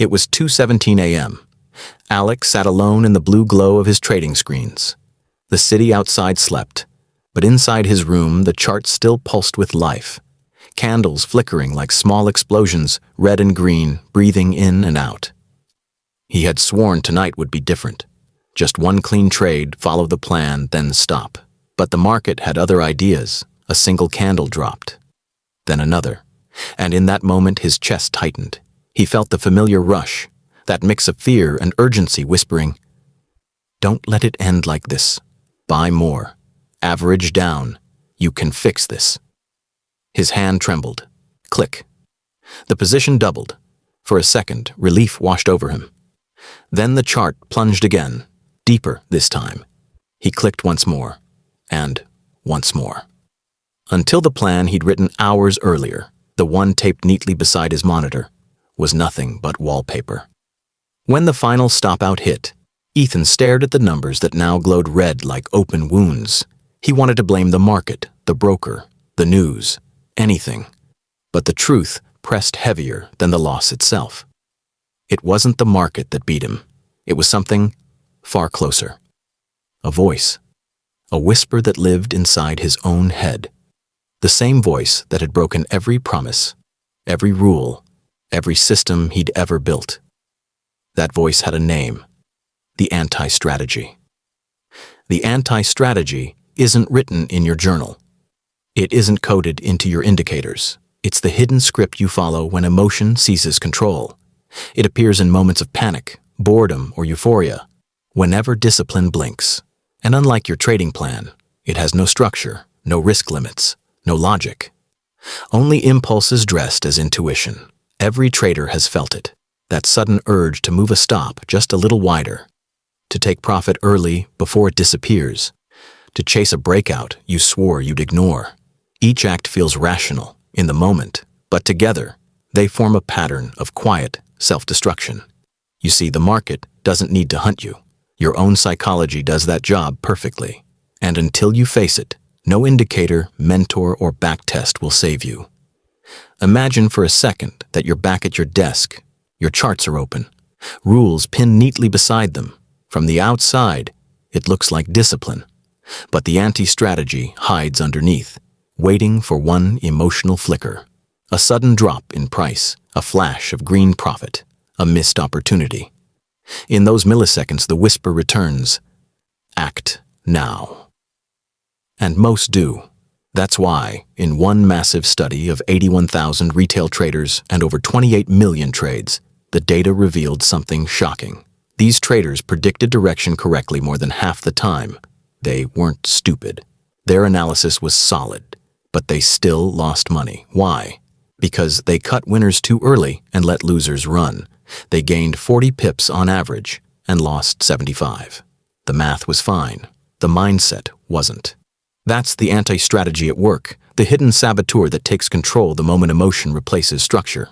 It was 2:17 a.m. Alex sat alone in the blue glow of his trading screens. The city outside slept, but inside his room the chart still pulsed with life. Candles flickering like small explosions, red and green, breathing in and out. He had sworn tonight would be different. Just one clean trade, follow the plan, then stop. But the market had other ideas. A single candle dropped. Then another. And in that moment his chest tightened. He felt the familiar rush, that mix of fear and urgency whispering, "Don't let it end like this. Buy more. Average down. You can fix this." His hand trembled. Click. The position doubled. For a second, relief washed over him. Then the chart plunged again, deeper this time. He clicked once more, and once more. Until the plan he'd written hours earlier, the one taped neatly beside his monitor, was nothing but wallpaper. When the final stop-out hit, Ethan stared at the numbers that now glowed red like open wounds. He wanted to blame the market, the broker, the news, anything. But the truth pressed heavier than the loss itself. It wasn't the market that beat him. It was something far closer. A voice. A whisper that lived inside his own head. The same voice that had broken every promise, every rule, every system he'd ever built. That voice had a name. The anti-strategy. The anti-strategy isn't written in your journal. It isn't coded into your indicators. It's the hidden script you follow when emotion seizes control. It appears in moments of panic, boredom, or euphoria, whenever discipline blinks. And unlike your trading plan, it has no structure, no risk limits, no logic. Only impulses dressed as intuition. Every trader has felt it. That sudden urge to move a stop just a little wider. To take profit early before it disappears. To chase a breakout you swore you'd ignore. Each act feels rational in the moment, but together they form a pattern of quiet self-destruction. You see, the market doesn't need to hunt you. Your own psychology does that job perfectly. And until you face it, no indicator, mentor, or backtest will save you. Imagine for a second that you're back at your desk. Your charts are open, rules pinned neatly beside them. From the outside, it looks like discipline. But the anti-strategy hides underneath, waiting for one emotional flicker. A sudden drop in price, a flash of green profit, a missed opportunity. In those milliseconds, the whisper returns, "Act now." And most do. That's why, in one massive study of 81,000 retail traders and over 28 million trades, the data revealed something shocking. These traders predicted direction correctly more than half the time. They weren't stupid. Their analysis was solid, but they still lost money. Why? Because they cut winners too early and let losers run. They gained 40 pips on average and lost 75. The math was fine. The mindset wasn't. That's the anti-strategy at work, the hidden saboteur that takes control the moment emotion replaces structure.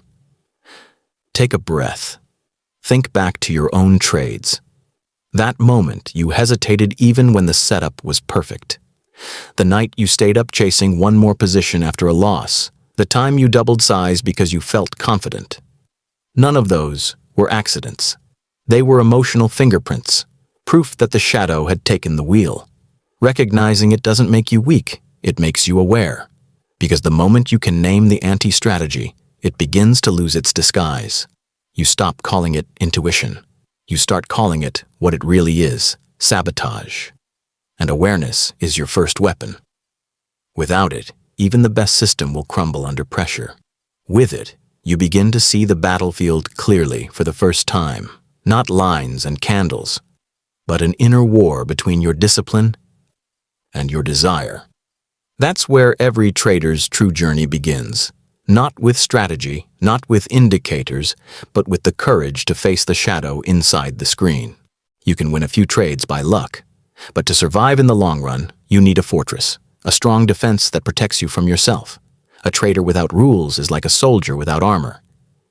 Take a breath. Think back to your own trades. That moment you hesitated even when the setup was perfect. The night you stayed up chasing one more position after a loss. The time you doubled size because you felt confident. None of those were accidents. They were emotional fingerprints, proof that the shadow had taken the wheel. Recognizing it doesn't make you weak, it makes you aware. Because the moment you can name the anti-strategy, it begins to lose its disguise. You stop calling it intuition. You start calling it what it really is, sabotage. And awareness is your first weapon. Without it, even the best system will crumble under pressure. With it, you begin to see the battlefield clearly for the first time. Not lines and candles, but an inner war between your discipline and your desire. That's where every trader's true journey begins. Not with strategy, not with indicators, but with the courage to face the shadow inside the screen. You can win a few trades by luck, but to survive in the long run, you need a fortress, a strong defense that protects you from yourself. A trader without rules is like a soldier without armor.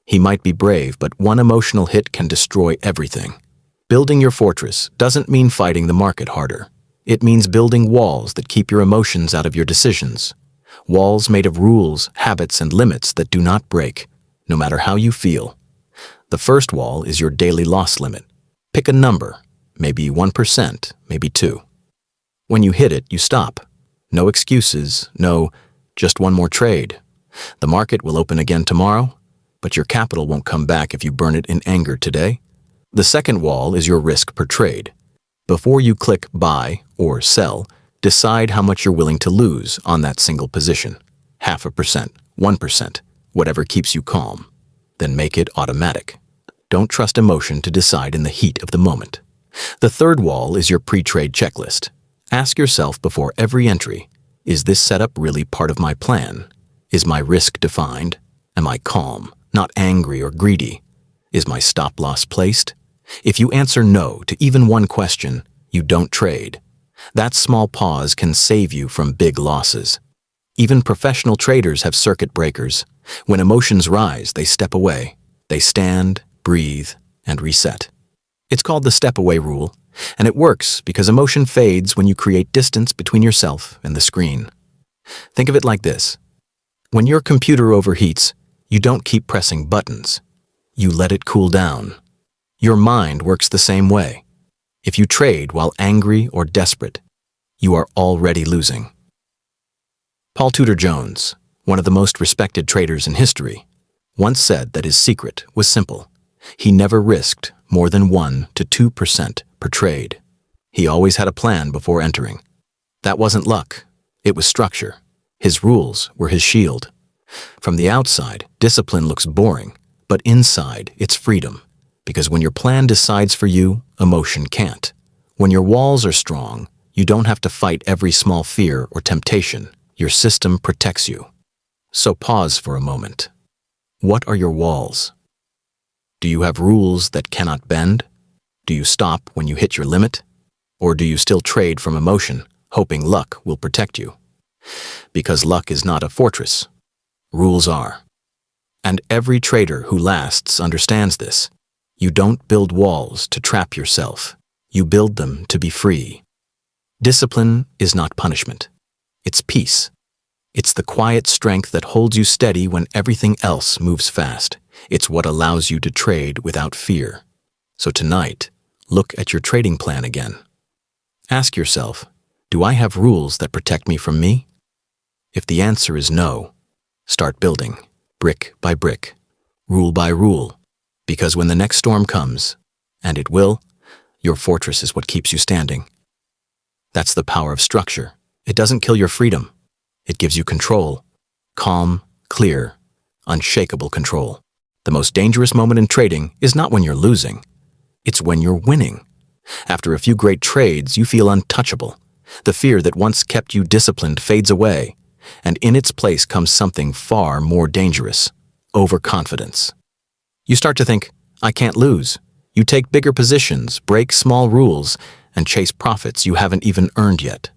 He might be brave, but one emotional hit can destroy everything. Building your fortress doesn't mean fighting the market harder. It means building walls that keep your emotions out of your decisions. Walls made of rules, habits, and limits that do not break, no matter how you feel. The first wall is your daily loss limit. Pick a number, maybe 1%, maybe 2. When you hit it, you stop. No excuses, no, just one more trade. The market will open again tomorrow, but your capital won't come back if you burn it in anger today. The second wall is your risk per trade. Before you click buy or sell, decide how much you're willing to lose on that single position. 0.5%, 1%, whatever keeps you calm. Then make it automatic. Don't trust emotion to decide in the heat of the moment. The third wall is your pre-trade checklist. Ask yourself before every entry, is this setup really part of my plan? Is my risk defined? Am I calm, not angry or greedy? Is my stop loss placed? If you answer no to even one question, you don't trade. That small pause can save you from big losses. Even professional traders have circuit breakers. When emotions rise, they step away. They stand, breathe, and reset. It's called the step-away rule, and it works because emotion fades when you create distance between yourself and the screen. Think of it like this. When your computer overheats, you don't keep pressing buttons. You let it cool down. Your mind works the same way. If you trade while angry or desperate, you are already losing. Paul Tudor Jones, one of the most respected traders in history, once said that his secret was simple. He never risked more than 1 to 2% per trade. He always had a plan before entering. That wasn't luck, it was structure. His rules were his shield. From the outside, discipline looks boring, but inside, it's freedom. Because when your plan decides for you, emotion can't. When your walls are strong, you don't have to fight every small fear or temptation. Your system protects you. So pause for a moment. What are your walls? Do you have rules that cannot bend? Do you stop when you hit your limit? Or do you still trade from emotion, hoping luck will protect you? Because luck is not a fortress. Rules are. And every trader who lasts understands this. You don't build walls to trap yourself. You build them to be free. Discipline is not punishment. It's peace. It's the quiet strength that holds you steady when everything else moves fast. It's what allows you to trade without fear. So tonight, look at your trading plan again. Ask yourself, do I have rules that protect me from me? If the answer is no, start building, brick by brick, rule by rule, because when the next storm comes, and it will, your fortress is what keeps you standing. That's the power of structure. It doesn't kill your freedom. It gives you control. Calm, clear, unshakable control. The most dangerous moment in trading is not when you're losing. It's when you're winning. After a few great trades, you feel untouchable. The fear that once kept you disciplined fades away, and in its place comes something far more dangerous: overconfidence. You start to think, I can't lose. You take bigger positions, break small rules, and chase profits you haven't even earned yet.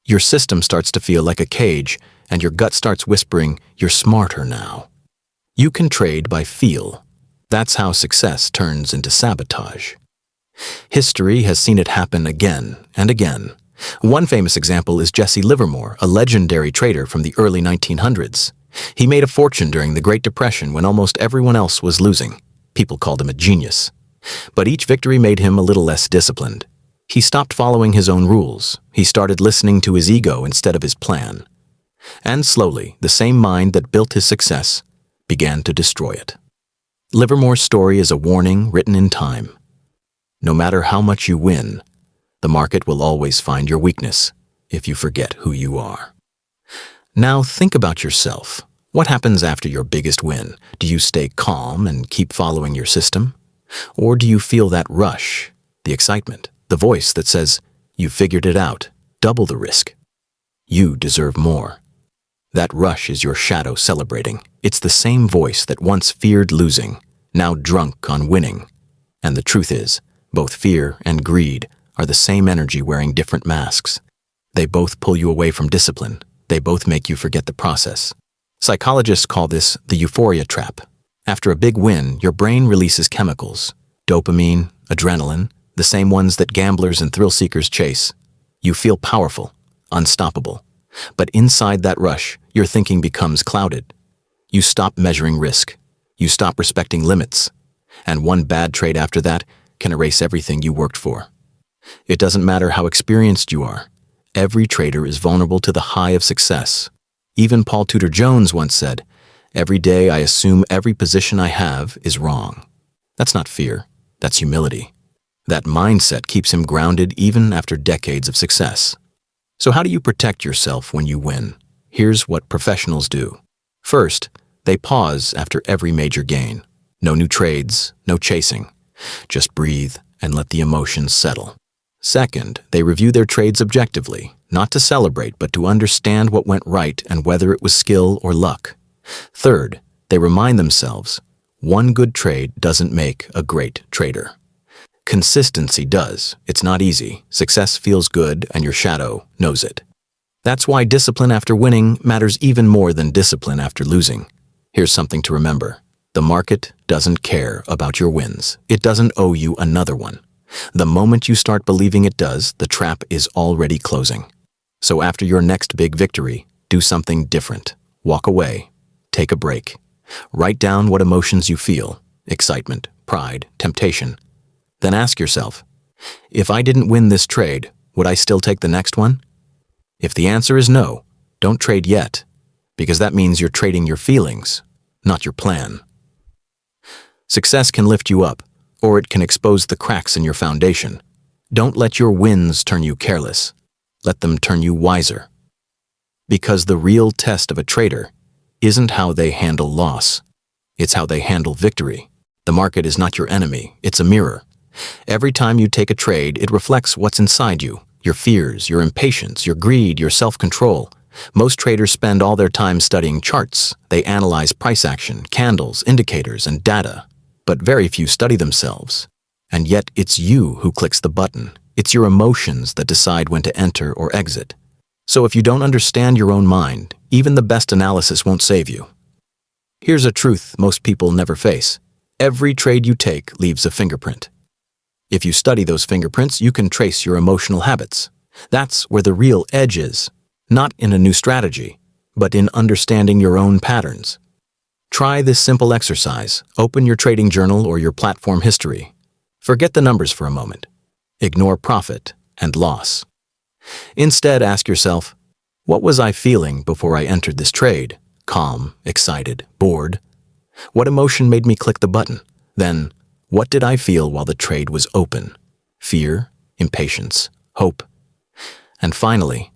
Your system starts to feel like a cage, and your gut starts whispering, you're smarter now. You can trade by feel. That's how success turns into sabotage. History has seen it happen again and again. One famous example is Jesse Livermore, a legendary trader from the early 1900s. He made a fortune during the Great Depression when almost everyone else was losing. People called him a genius. But each victory made him a little less disciplined. He stopped following his own rules. He started listening to his ego instead of his plan. And slowly, the same mind that built his success began to destroy it. Livermore's story is a warning written in time. No matter how much you win, the market will always find your weakness if you forget who you are. Now think about yourself. What happens after your biggest win? Do you stay calm and keep following your system? Or do you feel that rush, the excitement, the voice that says, you figured it out, double the risk? You deserve more. That rush is your shadow celebrating. It's the same voice that once feared losing, now drunk on winning. And the truth is, both fear and greed are the same energy wearing different masks. They both pull you away from discipline. They both make you forget the process. Psychologists call this the euphoria trap. After a big win, your brain releases chemicals, dopamine, adrenaline, the same ones that gamblers and thrill seekers chase. You feel powerful, unstoppable. But inside that rush, your thinking becomes clouded. You stop measuring risk. You stop respecting limits. And one bad trade after that can erase everything you worked for. It doesn't matter how experienced you are. Every trader is vulnerable to the high of success. Even Paul Tudor Jones once said, "Every day I assume every position I have is wrong." That's not fear, that's humility. That mindset keeps him grounded even after decades of success. So how do you protect yourself when you win? Here's what professionals do. First, they pause after every major gain. No new trades, no chasing. Just breathe and let the emotions settle. Second, they review their trades objectively, not to celebrate, but to understand what went right and whether it was skill or luck. Third, they remind themselves, one good trade doesn't make a great trader. Consistency does. It's not easy. Success feels good, and your shadow knows it. That's why discipline after winning matters even more than discipline after losing. Here's something to remember. The market doesn't care about your wins. It doesn't owe you another one. The moment you start believing it does, the trap is already closing. So after your next big victory, do something different. Walk away. Take a break. Write down what emotions you feel: excitement, pride, temptation. Then ask yourself, if I didn't win this trade, would I still take the next one? If the answer is no, don't trade yet, because that means you're trading your feelings, not your plan. Success can lift you up, or it can expose the cracks in your foundation. Don't let your wins turn you careless. Let them turn you wiser. Because the real test of a trader isn't how they handle loss. It's how they handle victory. The market is not your enemy, it's a mirror. Every time you take a trade, it reflects what's inside you: your fears, your impatience, your greed, your self-control. Most traders spend all their time studying charts. They analyze price action, candles, indicators, and data. But very few study themselves. And yet it's you who clicks the button. It's your emotions that decide when to enter or exit. So if you don't understand your own mind, even the best analysis won't save you. Here's a truth most people never face. Every trade you take leaves a fingerprint. If you study those fingerprints, you can trace your emotional habits. That's where the real edge is, not in a new strategy, but in understanding your own patterns. Try this simple exercise. Open your trading journal or your platform history. Forget the numbers for a moment. Ignore profit and loss. Instead, ask yourself, what was I feeling before I entered this trade? Calm, excited, bored? What emotion made me click the button? Then, what did I feel while the trade was open? Fear, impatience, hope. And finally,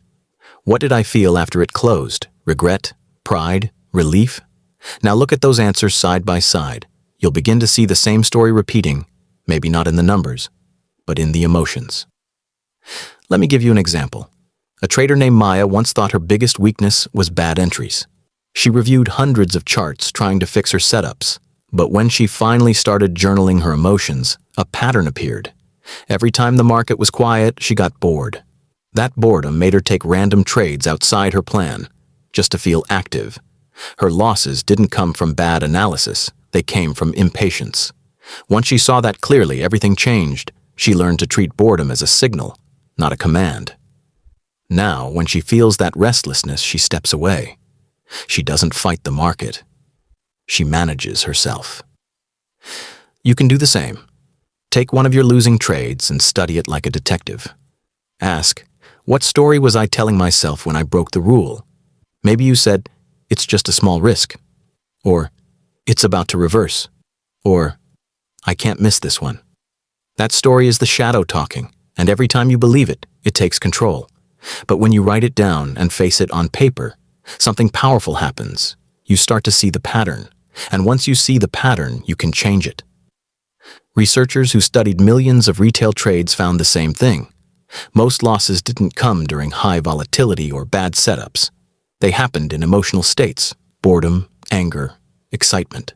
what did I feel after it closed? Regret, pride, relief? Now look at those answers side by side. You'll begin to see the same story repeating, maybe not in the numbers, but in the emotions. Let me give you an example. A trader named Maya once thought her biggest weakness was bad entries. She reviewed hundreds of charts trying to fix her setups, but when she finally started journaling her emotions, a pattern appeared. Every time the market was quiet, she got bored. That boredom made her take random trades outside her plan, just to feel active. Her losses didn't come from bad analysis, they came from impatience. Once she saw that clearly, everything changed. She learned to treat boredom as a signal, not a command. Now, when she feels that restlessness, she steps away. She doesn't fight the market. She manages herself. You can do the same. Take one of your losing trades and study it like a detective. Ask, what story was I telling myself when I broke the rule? Maybe you said, it's just a small risk. Or, it's about to reverse. Or, I can't miss this one. That story is the shadow talking, and every time you believe it, it takes control. But when you write it down and face it on paper, something powerful happens. You start to see the pattern, and once you see the pattern, you can change it. Researchers who studied millions of retail trades found the same thing. Most losses didn't come during high volatility or bad setups. They happened in emotional states: boredom, anger, excitement.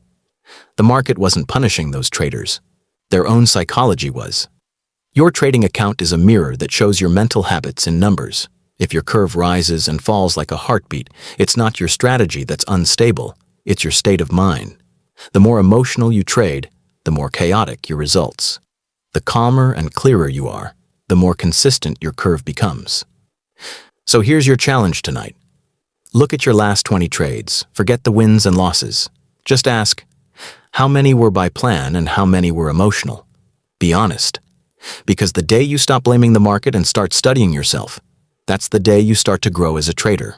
The market wasn't punishing those traders. Their own psychology was. Your trading account is a mirror that shows your mental habits in numbers. If your curve rises and falls like a heartbeat, it's not your strategy that's unstable, it's your state of mind. The more emotional you trade, the more chaotic your results. The calmer and clearer you are, the more consistent your curve becomes. So here's your challenge tonight. Look at your last 20 trades. Forget the wins and losses. Just ask, How many were by plan and how many were emotional? Be honest. Because the day you stop blaming the market and start studying yourself, that's the day you start to grow as a trader.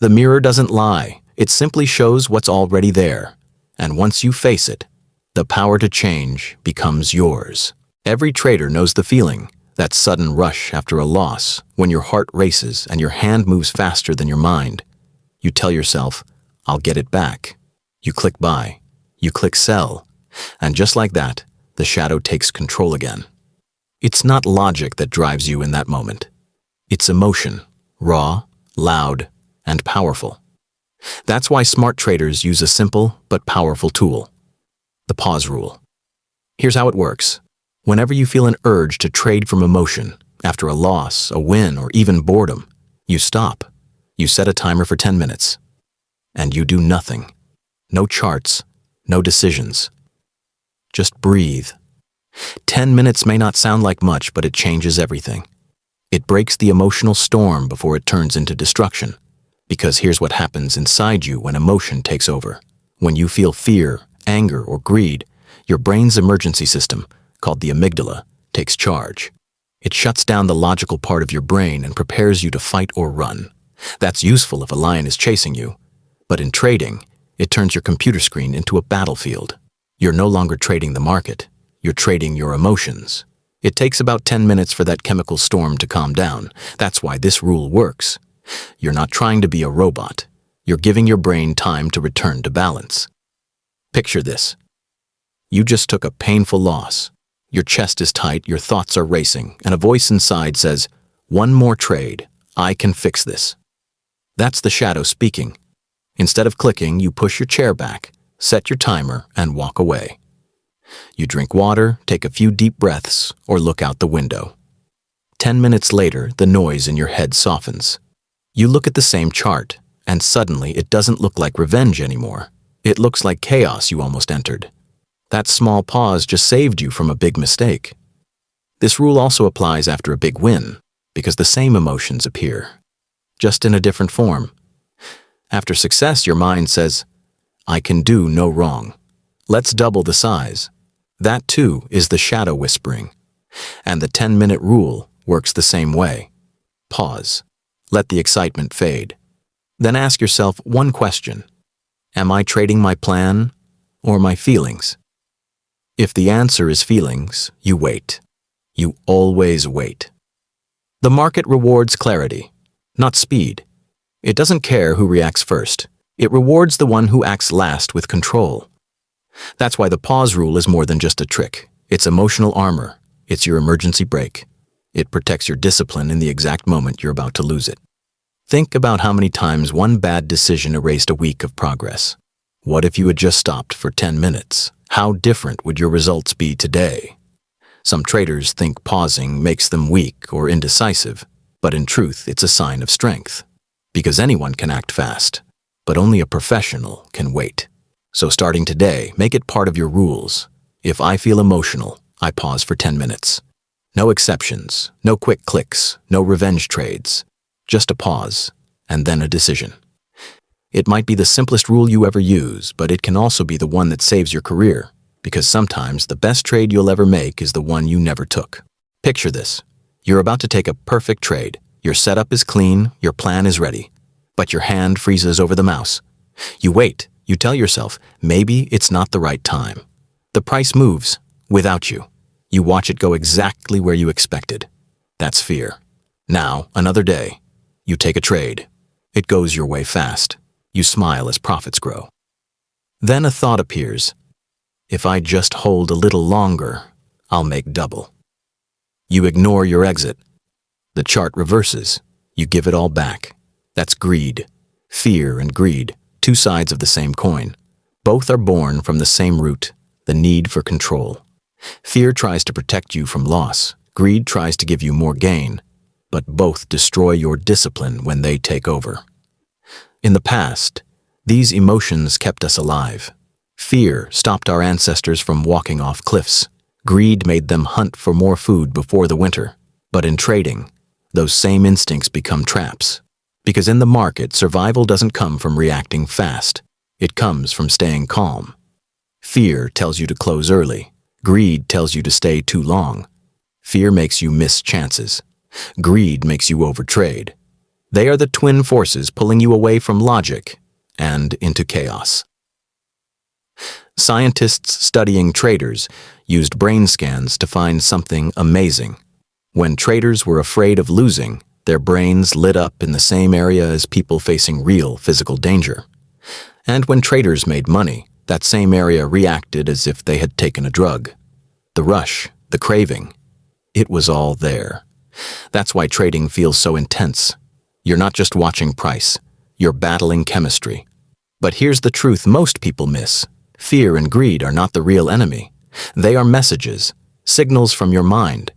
The mirror doesn't lie. It simply shows what's already there. And once you face it, the power to change becomes yours. Every trader knows the feeling, that sudden rush after a loss, when your heart races and your hand moves faster than your mind. You tell yourself, I'll get it back. You click buy. You click sell. And just like that, the shadow takes control again. It's not logic that drives you in that moment. It's emotion, raw, loud, and powerful. That's why smart traders use a simple but powerful tool, the pause rule. Here's how it works. Whenever you feel an urge to trade from emotion, after a loss, a win, or even boredom, you stop. You set a timer for 10 minutes. And you do nothing. No charts, no decisions. Just breathe. 10 minutes may not sound like much, but it changes everything. It breaks the emotional storm before it turns into destruction. Because here's what happens inside you when emotion takes over. When you feel fear, anger, or greed, your brain's emergency system, called the amygdala, takes charge. It shuts down the logical part of your brain and prepares you to fight or run. That's useful if a lion is chasing you. But in trading, it turns your computer screen into a battlefield. You're no longer trading the market. You're trading your emotions. It takes about 10 minutes for that chemical storm to calm down. That's why this rule works. You're not trying to be a robot. You're giving your brain time to return to balance. Picture this. You just took a painful loss. Your chest is tight, your thoughts are racing, and a voice inside says, "One more trade. I can fix this." That's the shadow speaking. Instead of clicking, you push your chair back, set your timer, and walk away. You drink water, take a few deep breaths, or look out the window. 10 minutes later, the noise in your head softens. You look at the same chart, and suddenly it doesn't look like revenge anymore. It looks like chaos you almost entered. That small pause just saved you from a big mistake. This rule also applies after a big win, because the same emotions appear, just in a different form. After success, your mind says, "I can do no wrong. Let's double the size." That too is the shadow whispering. And the 10-minute rule works the same way. Pause. Let the excitement fade. Then ask yourself one question. Am I trading my plan or my feelings? If the answer is feelings, you wait. You always wait. The market rewards clarity, not speed. It doesn't care who reacts first. It rewards the one who acts last with control. That's why the pause rule is more than just a trick. It's emotional armor. It's your emergency brake. It protects your discipline in the exact moment you're about to lose it. Think about how many times one bad decision erased a week of progress. What if you had just stopped for 10 minutes? How different would your results be today? Some traders think pausing makes them weak or indecisive, but in truth, it's a sign of strength. Because anyone can act fast, but only a professional can wait. So starting today, make it part of your rules. If I feel emotional, I pause for 10 minutes. No exceptions, no quick clicks, no revenge trades. Just a pause, and then a decision. It might be the simplest rule you ever use, but it can also be the one that saves your career, because sometimes the best trade you'll ever make is the one you never took. Picture this. You're about to take a perfect trade. Your setup is clean, your plan is ready, but your hand freezes over the mouse. You wait. You tell yourself, maybe it's not the right time. The price moves without you. You watch it go exactly where you expected. That's fear. Now, another day. You take a trade. It goes your way fast. You smile as profits grow. Then a thought appears. If I just hold a little longer, I'll make double. You ignore your exit. The chart reverses. You give it all back. That's greed. Fear and greed, two sides of the same coin. Both are born from the same root, the need for control. Fear tries to protect you from loss. Greed tries to give you more gain. But both destroy your discipline when they take over. In the past, these emotions kept us alive. Fear stopped our ancestors from walking off cliffs. Greed made them hunt for more food before the winter. But in trading, those same instincts become traps. Because in the market, survival doesn't come from reacting fast. It comes from staying calm. Fear tells you to close early. Greed tells you to stay too long. Fear makes you miss chances. Greed makes you overtrade. They are the twin forces pulling you away from logic and into chaos. Scientists studying traders used brain scans to find something amazing. When traders were afraid of losing, their brains lit up in the same area as people facing real physical danger. And when traders made money, that same area reacted as if they had taken a drug. The rush, the craving, it was all there. That's why trading feels so intense. You're not just watching price, you're battling chemistry. But here's the truth most people miss. Fear and greed are not the real enemy. They are messages, signals from your mind.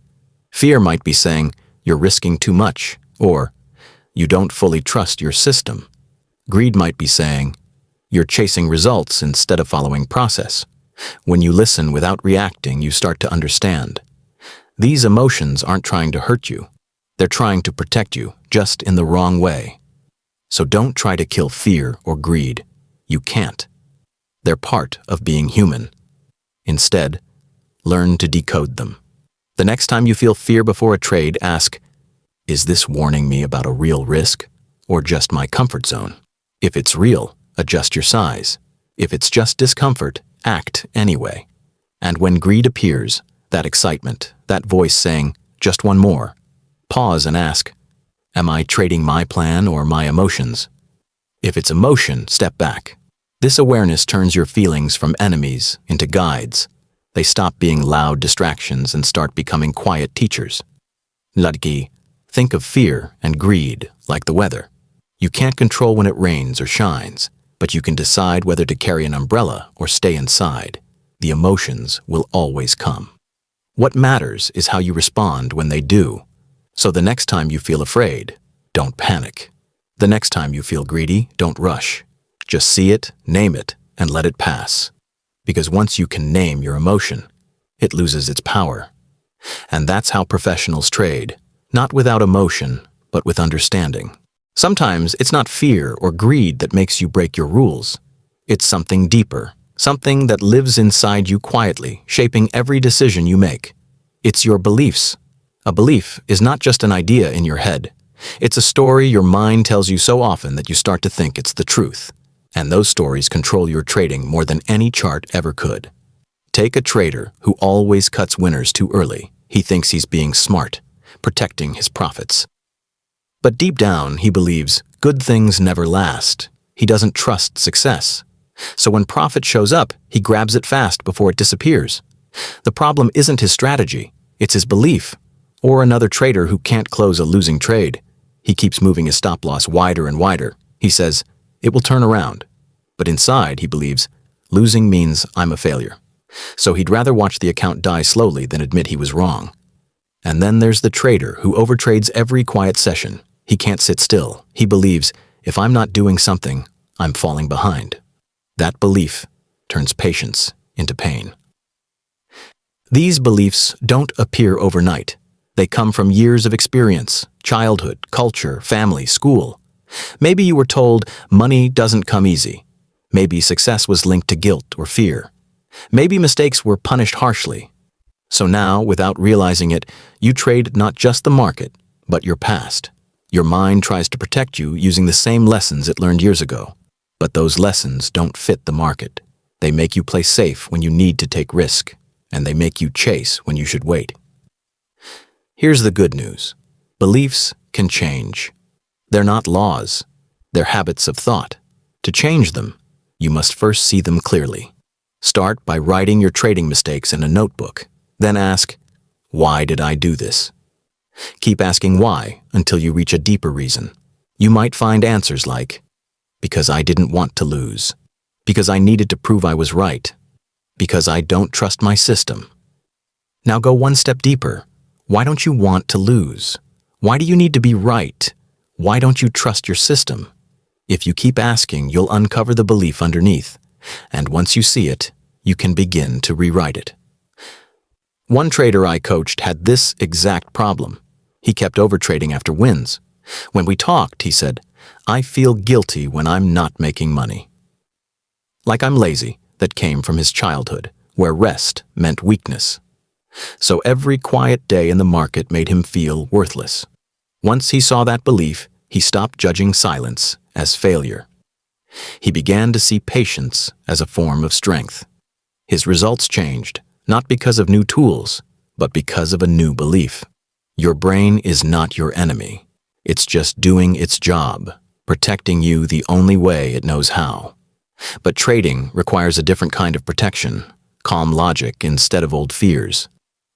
Fear might be saying, you're risking too much, or you don't fully trust your system. Greed might be saying, you're chasing results instead of following process. When you listen without reacting, you start to understand. These emotions aren't trying to hurt you. They're trying to protect you, just in the wrong way. So don't try to kill fear or greed. You can't. They're part of being human. Instead, learn to decode them. The next time you feel fear before a trade, ask, is this warning me about a real risk or just my comfort zone? If it's real, adjust your size. If it's just discomfort, act anyway. And when greed appears, that excitement, that voice saying, just one more, pause and ask, am I trading my plan or my emotions? If it's emotion, step back. This awareness turns your feelings from enemies into guides. They stop being loud distractions and start becoming quiet teachers. Ladki, think of fear and greed like the weather. You can't control when it rains or shines, but you can decide whether to carry an umbrella or stay inside. The emotions will always come. What matters is how you respond when they do. So the next time you feel afraid, don't panic. The next time you feel greedy, don't rush. Just see it, name it, and let it pass. Because once you can name your emotion, it loses its power. And that's how professionals trade, not without emotion, but with understanding. Sometimes it's not fear or greed that makes you break your rules. It's something deeper, something that lives inside you quietly, shaping every decision you make. It's your beliefs. A belief is not just an idea in your head. It's a story your mind tells you so often that you start to think it's the truth. And those stories control your trading more than any chart ever could. Take a trader who always cuts winners too early. He thinks he's being smart, protecting his profits. But deep down, he believes good things never last. He doesn't trust success. So when profit shows up, he grabs it fast before it disappears. The problem isn't his strategy, it's his belief. Or another trader who can't close a losing trade. He keeps moving his stop loss wider and wider. He says, it will turn around. But inside, he believes, losing means I'm a failure. So he'd rather watch the account die slowly than admit he was wrong. And then there's the trader who overtrades every quiet session. He can't sit still. He believes, if I'm not doing something, I'm falling behind. That belief turns patience into pain. These beliefs don't appear overnight. They come from years of experience, childhood, culture, family, school. Maybe you were told money doesn't come easy. Maybe success was linked to guilt or fear. Maybe mistakes were punished harshly. So now, without realizing it, you trade not just the market, but your past. Your mind tries to protect you using the same lessons it learned years ago. But those lessons don't fit the market. They make you play safe when you need to take risk, and they make you chase when you should wait. Here's the good news. Beliefs can change. They're not laws. They're habits of thought. To change them, you must first see them clearly. Start by writing your trading mistakes in a notebook. Then ask, why did I do this? Keep asking why until you reach a deeper reason. You might find answers like, because I didn't want to lose. Because I needed to prove I was right. Because I don't trust my system. Now go one step deeper. Why don't you want to lose? Why do you need to be right? Why don't you trust your system? If you keep asking, you'll uncover the belief underneath. And once you see it, you can begin to rewrite it. One trader I coached had this exact problem. He kept overtrading after wins. When we talked, he said, I feel guilty when I'm not making money. Like I'm lazy, that came from his childhood, where rest meant weakness. So every quiet day in the market made him feel worthless. Once he saw that belief, he stopped judging silence as failure. He began to see patience as a form of strength. His results changed, not because of new tools, but because of a new belief. Your brain is not your enemy. It's just doing its job, protecting you the only way it knows how. But trading requires a different kind of protection, calm logic instead of old fears.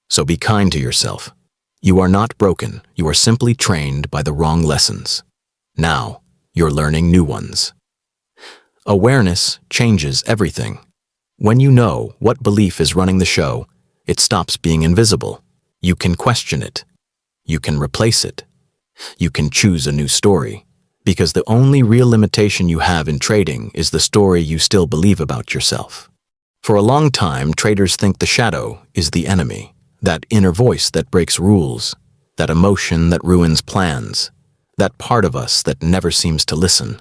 So be kind to yourself. You are not broken, you are simply trained by the wrong lessons. Now, you're learning new ones. Awareness changes everything. When you know what belief is running the show, it stops being invisible. You can question it. You can replace it. You can choose a new story. Because the only real limitation you have in trading is the story you still believe about yourself. For a long time, traders think the shadow is the enemy, that inner voice that breaks rules, that emotion that ruins plans, that part of us that never seems to listen.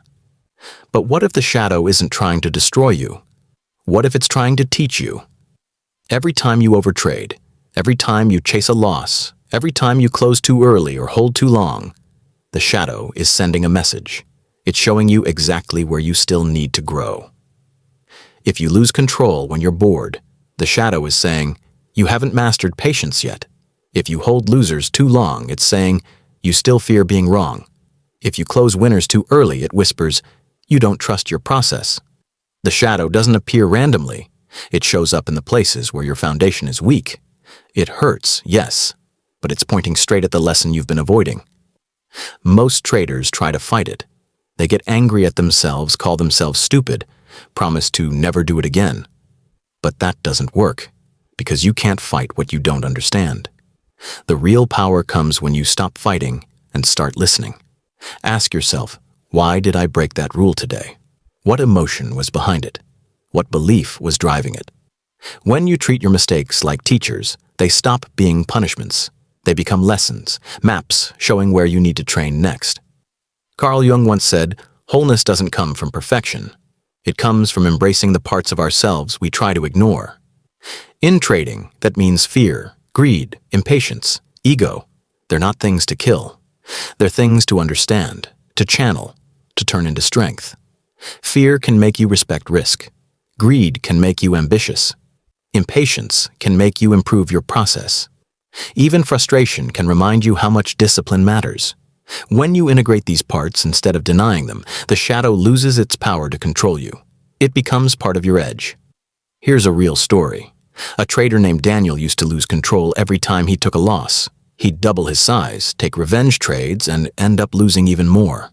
But what if the shadow isn't trying to destroy you? What if it's trying to teach you? Every time you overtrade, every time you chase a loss, every time you close too early or hold too long, the shadow is sending a message. It's showing you exactly where you still need to grow. If you lose control when you're bored, the shadow is saying, you haven't mastered patience yet. If you hold losers too long, it's saying, you still fear being wrong. If you close winners too early, it whispers, you don't trust your process. The shadow doesn't appear randomly. It shows up in the places where your foundation is weak. It hurts, yes, but it's pointing straight at the lesson you've been avoiding. Most traders try to fight it. They get angry at themselves, call themselves stupid, promise to never do it again. But that doesn't work, because you can't fight what you don't understand. The real power comes when you stop fighting and start listening. Ask yourself, why did I break that rule today? What emotion was behind it? What belief was driving it? When you treat your mistakes like teachers, they stop being punishments. They become lessons, maps showing where you need to train next. Carl Jung once said, wholeness doesn't come from perfection. It comes from embracing the parts of ourselves we try to ignore. In trading, that means fear, greed, impatience, ego. They're not things to kill. They're things to understand, to channel, to turn into strength. Fear can make you respect risk. Greed can make you ambitious. Impatience can make you improve your process. Even frustration can remind you how much discipline matters. When you integrate these parts instead of denying them, the shadow loses its power to control you. It becomes part of your edge. Here's a real story. A trader named Daniel used to lose control every time he took a loss. He'd double his size, take revenge trades, and end up losing even more.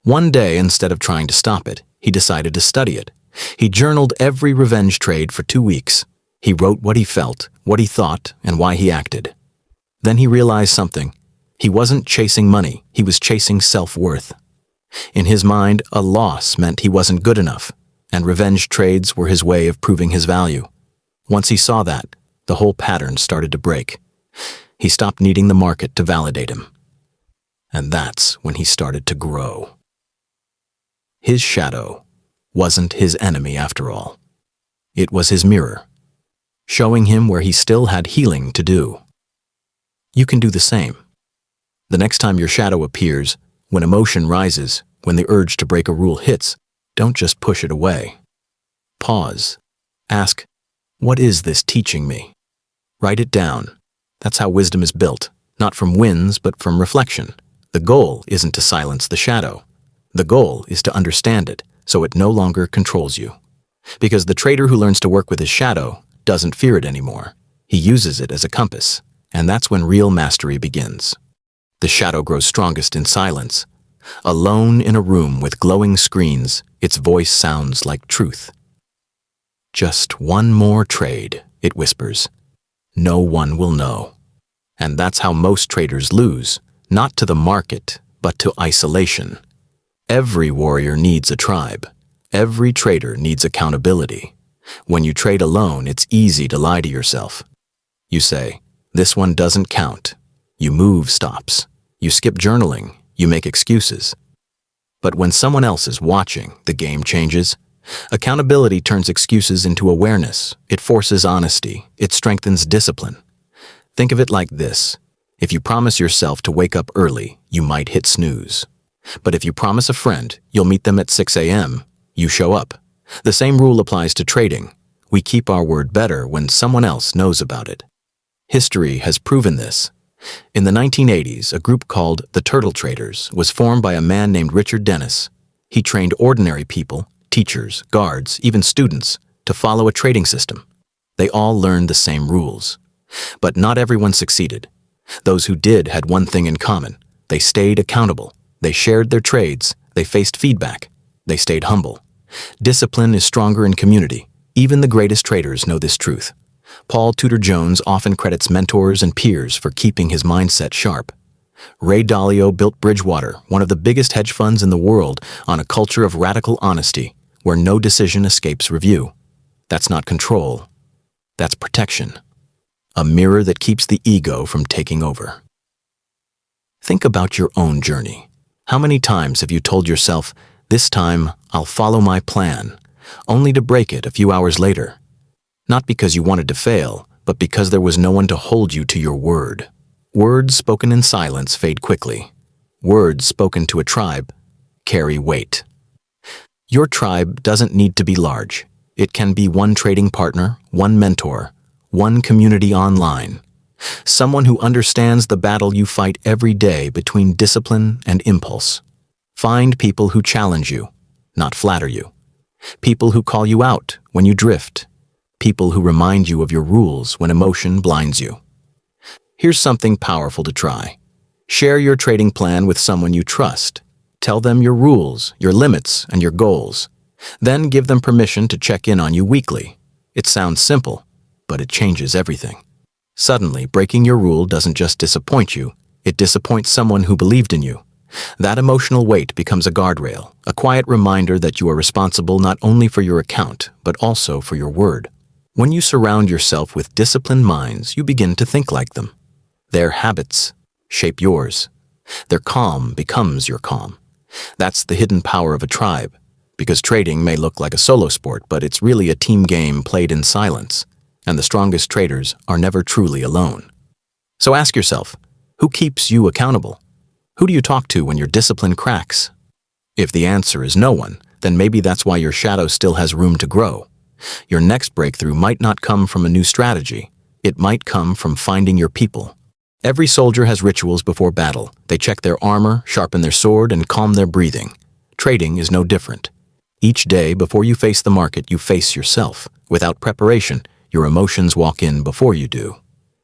One day, instead of trying to stop it, he decided to study it. He journaled every revenge trade for 2 weeks. He wrote what he felt, what he thought, and why he acted. Then he realized something. He wasn't chasing money, he was chasing self-worth. In his mind, a loss meant he wasn't good enough, and revenge trades were his way of proving his value. Once he saw that, the whole pattern started to break. He stopped needing the market to validate him. And that's when he started to grow. His shadow wasn't his enemy after all. It was his mirror, showing him where he still had healing to do. You can do the same. The next time your shadow appears, when emotion rises, when the urge to break a rule hits, don't just push it away. Pause. Ask, what is this teaching me? Write it down. That's how wisdom is built, not from wins, but from reflection. The goal isn't to silence the shadow. The goal is to understand it, so it no longer controls you. Because the trader who learns to work with his shadow doesn't fear it anymore. He uses it as a compass, and that's when real mastery begins. The shadow grows strongest in silence. Alone in a room with glowing screens, its voice sounds like truth. Just one more trade, it whispers. No one will know. And that's how most traders lose, not to the market, but to isolation. Every warrior needs a tribe. Every trader needs accountability. When you trade alone, it's easy to lie to yourself. You say, this one doesn't count. You move stops. You skip journaling. You make excuses. But when someone else is watching, the game changes. Accountability turns excuses into awareness. It forces honesty. It strengthens discipline. Think of it like this. If you promise yourself to wake up early, you might hit snooze. But if you promise a friend you'll meet them at 6 a.m., you show up. The same rule applies to trading. We keep our word better when someone else knows about it. History has proven this. In the 1980s, a group called the Turtle Traders was formed by a man named Richard Dennis. He trained ordinary people, teachers, guards, even students, to follow a trading system. They all learned the same rules. But not everyone succeeded. Those who did had one thing in common. They stayed accountable. They shared their trades. They faced feedback. They stayed humble. Discipline is stronger in community. Even the greatest traders know this truth. Paul Tudor Jones often credits mentors and peers for keeping his mindset sharp. Ray Dalio built Bridgewater, one of the biggest hedge funds in the world, on a culture of radical honesty, where no decision escapes review. That's not control. That's protection. A mirror that keeps the ego from taking over. Think about your own journey. How many times have you told yourself, "This time, I'll follow my plan," only to break it a few hours later? Not because you wanted to fail, but because there was no one to hold you to your word. Words spoken in silence fade quickly. Words spoken to a tribe carry weight. Your tribe doesn't need to be large. It can be one trading partner, one mentor, one community online. Someone who understands the battle you fight every day between discipline and impulse. Find people who challenge you, not flatter you. People who call you out when you drift. People who remind you of your rules when emotion blinds you. Here's something powerful to try. Share your trading plan with someone you trust. Tell them your rules, your limits, and your goals. Then give them permission to check in on you weekly. It sounds simple, but it changes everything. Suddenly, breaking your rule doesn't just disappoint you, it disappoints someone who believed in you. That emotional weight becomes a guardrail, a quiet reminder that you are responsible not only for your account, but also for your word. When you surround yourself with disciplined minds, you begin to think like them. Their habits shape yours. Their calm becomes your calm. That's the hidden power of a tribe, because trading may look like a solo sport, but it's really a team game played in silence, and the strongest traders are never truly alone. So ask yourself, who keeps you accountable? Who do you talk to when your discipline cracks? If the answer is no one, then maybe that's why your shadow still has room to grow. Your next breakthrough might not come from a new strategy. It might come from finding your people. Every soldier has rituals before battle. They check their armor, sharpen their sword, and calm their breathing. Trading is no different. Each day before you face the market, you face yourself. Without preparation, your emotions walk in before you do.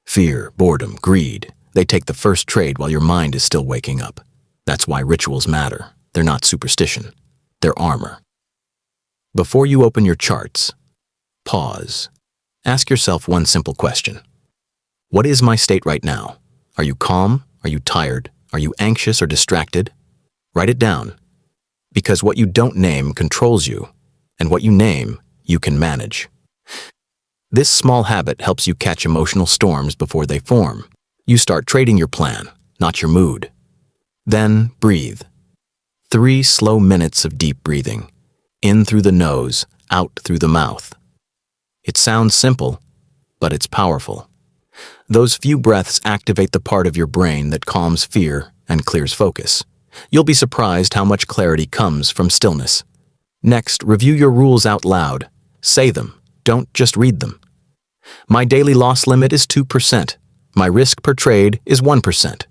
Fear, boredom, greed. They take the first trade while your mind is still waking up. That's why rituals matter. They're not superstition. They're armor. Before you open your charts, pause. Ask yourself one simple question. What is my state right now? Are you calm? Are you tired? Are you anxious or distracted? Write it down. Because what you don't name controls you, and what you name, you can manage. This small habit helps you catch emotional storms before they form. You start trading your plan, not your mood. Then breathe. 3 slow minutes of deep breathing. In through the nose, out through the mouth. It sounds simple, but it's powerful. Those few breaths activate the part of your brain that calms fear and clears focus. You'll be surprised how much clarity comes from stillness. Next, review your rules out loud. Say them, don't just read them. My daily loss limit is 2%. My risk per trade is 1%.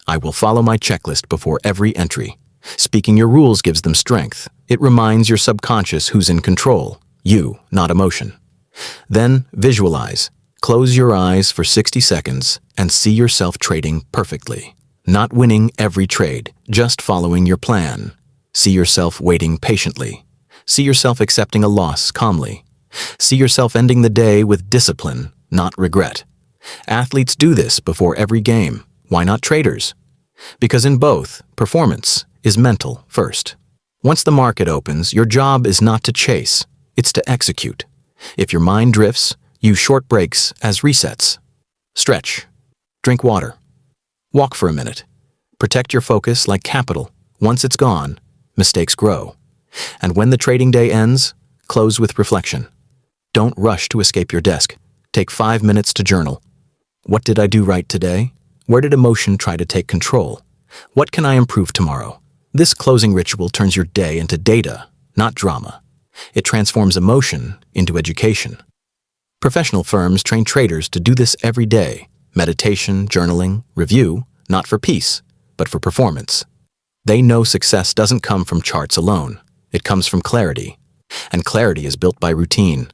I will follow my checklist before every entry. Speaking your rules gives them strength. It reminds your subconscious who's in control. You, not emotion. Then visualize. Close your eyes for 60 seconds and see yourself trading perfectly. Not winning every trade, just following your plan. See yourself waiting patiently. See yourself accepting a loss calmly. See yourself ending the day with discipline, not regret. Athletes do this before every game. Why not traders? Because in both, performance is mental first. Once the market opens, your job is not to chase, it's to execute. If your mind drifts, use short breaks as resets. Stretch. Drink water. Walk for a minute. Protect your focus like capital. Once it's gone, mistakes grow. And when the trading day ends, Close with reflection. Don't rush to escape your desk. Take 5 minutes to journal. What did I do right today? Where did emotion try to take control? What can I improve tomorrow? This closing ritual turns your day into data, not drama. It transforms emotion into education. Professional firms train traders to do this every day. Meditation, journaling, review, not for peace, but for performance. They know success doesn't come from charts alone. It comes from clarity. And clarity is built by routine.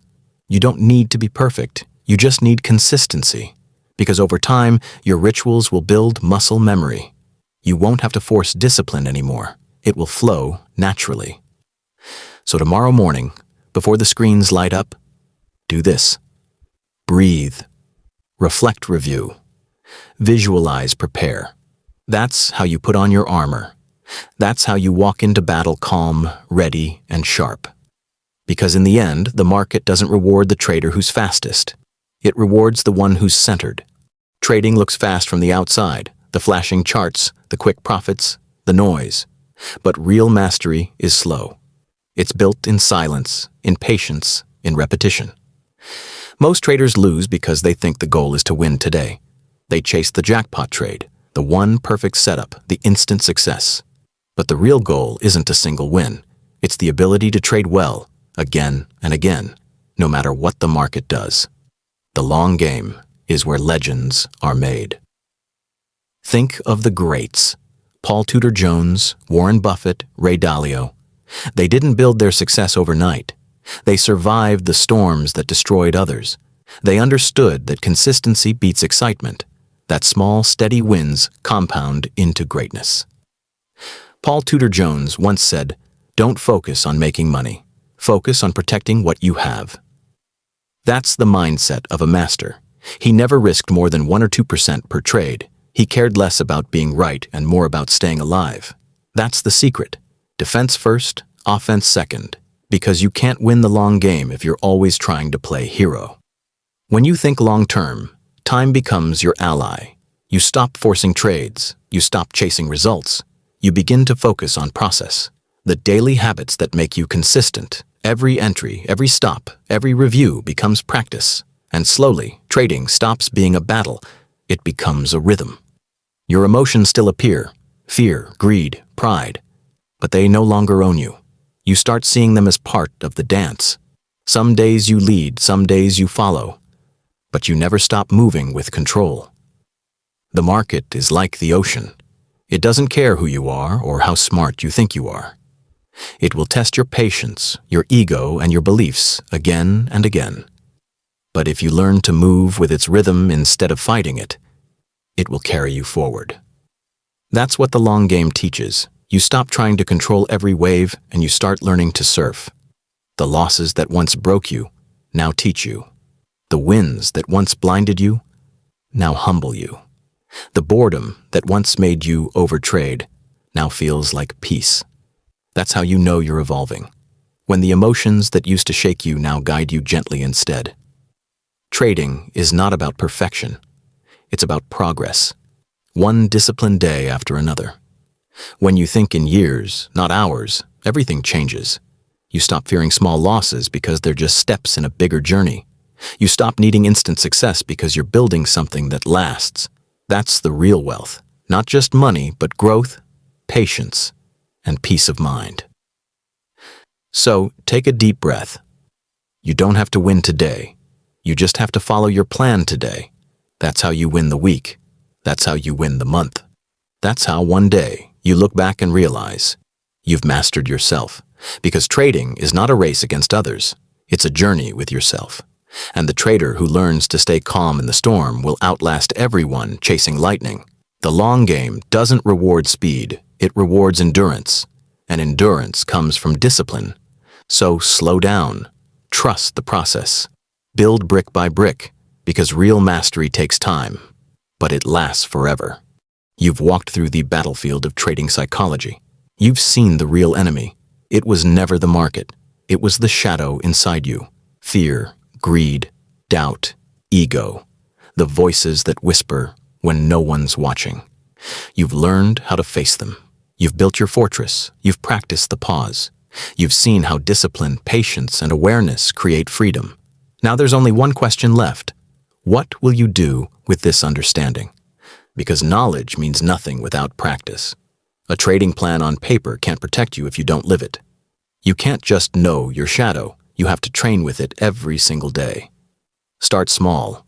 You don't need to be perfect. You just need consistency. Because over time, your rituals will build muscle memory. You won't have to force discipline anymore. It will flow naturally. So tomorrow morning, before the screens light up, do this. Breathe. Reflect, review. Visualize, prepare. That's how you put on your armor. That's how you walk into battle calm, ready, and sharp. Because in the end, the market doesn't reward the trader who's fastest. It rewards the one who's centered. Trading looks fast from the outside, the flashing charts, the quick profits, the noise. But real mastery is slow. It's built in silence, in patience, in repetition. Most traders lose because they think the goal is to win today. They chase the jackpot trade, the one perfect setup, the instant success. But the real goal isn't a single win. It's the ability to trade well, again and again, no matter what the market does. The long game is where legends are made. Think of the greats. Paul Tudor Jones, Warren Buffett, Ray Dalio. They didn't build their success overnight. They survived the storms that destroyed others. They understood that consistency beats excitement, that small, steady wins compound into greatness. Paul Tudor Jones once said, "Don't focus on making money. Focus on protecting what you have." That's the mindset of a master. He never risked more than 1 or 2% per trade. He cared less about being right and more about staying alive. That's the secret. Defense first, offense second. Because you can't win the long game if you're always trying to play hero. When you think long-term, time becomes your ally. You stop forcing trades. You stop chasing results. You begin to focus on process. The daily habits that make you consistent. Every entry, every stop, every review becomes practice. And slowly, trading stops being a battle. It becomes a rhythm. Your emotions still appear. Fear, greed, pride. But they no longer own you. You start seeing them as part of the dance. Some days you lead, some days you follow. But you never stop moving with control. The market is like the ocean. It doesn't care who you are or how smart you think you are. It will test your patience, your ego, and your beliefs again and again. But if you learn to move with its rhythm instead of fighting it, it will carry you forward. That's what the long game teaches. You stop trying to control every wave and you start learning to surf. The losses that once broke you now teach you. The wins that once blinded you now humble you. The boredom that once made you overtrade now feels like peace. That's how you know you're evolving. When the emotions that used to shake you now guide you gently instead. Trading is not about perfection. It's about progress. One disciplined day after another. When you think in years, not hours, everything changes. You stop fearing small losses because they're just steps in a bigger journey. You stop needing instant success because you're building something that lasts. That's the real wealth. Not just money, but growth, patience, and peace of mind. So, take a deep breath. You don't have to win today. You just have to follow your plan today. That's how you win the week. That's how you win the month. That's how one day you look back and realize you've mastered yourself. Because trading is not a race against others. It's a journey with yourself. And the trader who learns to stay calm in the storm will outlast everyone chasing lightning. The long game doesn't reward speed. It rewards endurance. And endurance comes from discipline. So slow down. Trust the process. Build brick by brick, because real mastery takes time, but it lasts forever. You've walked through the battlefield of trading psychology. You've seen the real enemy. It was never the market. It was the shadow inside you. Fear, greed, doubt, ego. The voices that whisper when no one's watching. You've learned how to face them. You've built your fortress. You've practiced the pause. You've seen how discipline, patience, and awareness create freedom. Now there's only one question left. What will you do with this understanding? Because knowledge means nothing without practice. A trading plan on paper can't protect you if you don't live it. You can't just know your shadow. You have to train with it every single day. Start small.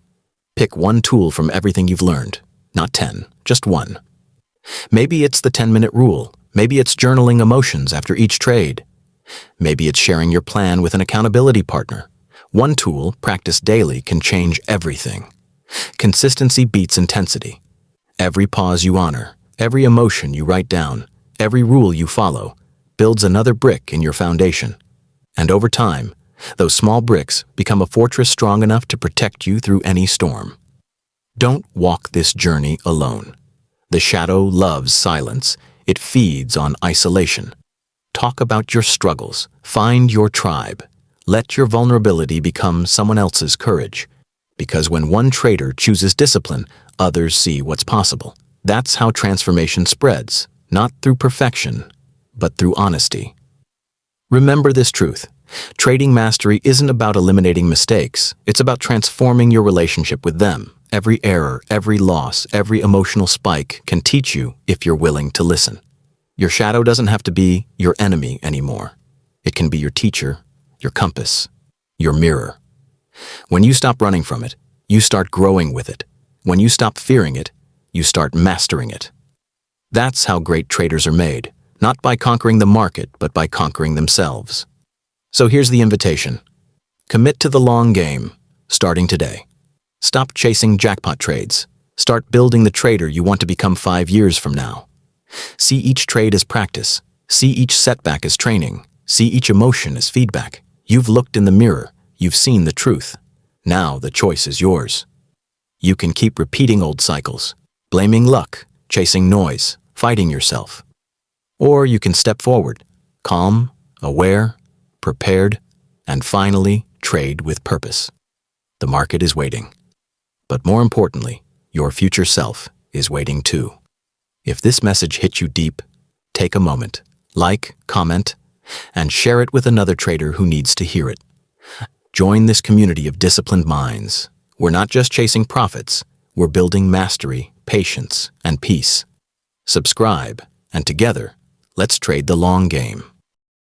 Pick one tool from everything you've learned. Not 10, just one. Maybe it's the 10-minute rule. Maybe it's journaling emotions after each trade. Maybe it's sharing your plan with an accountability partner. One tool, practiced daily, can change everything. Consistency beats intensity. Every pause you honor, every emotion you write down, every rule you follow, builds another brick in your foundation. And over time, those small bricks become a fortress strong enough to protect you through any storm. Don't walk this journey alone. The shadow loves silence. It feeds on isolation. Talk about your struggles. Find your tribe. Let your vulnerability become someone else's courage. Because when one trader chooses discipline, others see what's possible. That's how transformation spreads, not through perfection, but through honesty. Remember this truth. Trading mastery isn't about eliminating mistakes. It's about transforming your relationship with them. Every error, every loss, every emotional spike can teach you if you're willing to listen. Your shadow doesn't have to be your enemy anymore. It can be your teacher, your compass, your mirror. When you stop running from it, you start growing with it. When you stop fearing it, you start mastering it. That's how great traders are made, not by conquering the market, but by conquering themselves. So here's the invitation. Commit to the long game, starting today. Stop chasing jackpot trades. Start building the trader you want to become 5 years from now. See each trade as practice. See each setback as training. See each emotion as feedback. You've looked in the mirror. You've seen the truth. Now the choice is yours. You can keep repeating old cycles, blaming luck, chasing noise, fighting yourself. Or you can step forward, calm, aware, prepared, and finally trade with purpose. The market is waiting. But more importantly, your future self is waiting too. If this message hit you deep, take a moment, like, comment, and share it with another trader who needs to hear it. Join this community of disciplined minds. We're not just chasing profits, we're building mastery, patience, and peace. Subscribe, and together, let's trade the long game.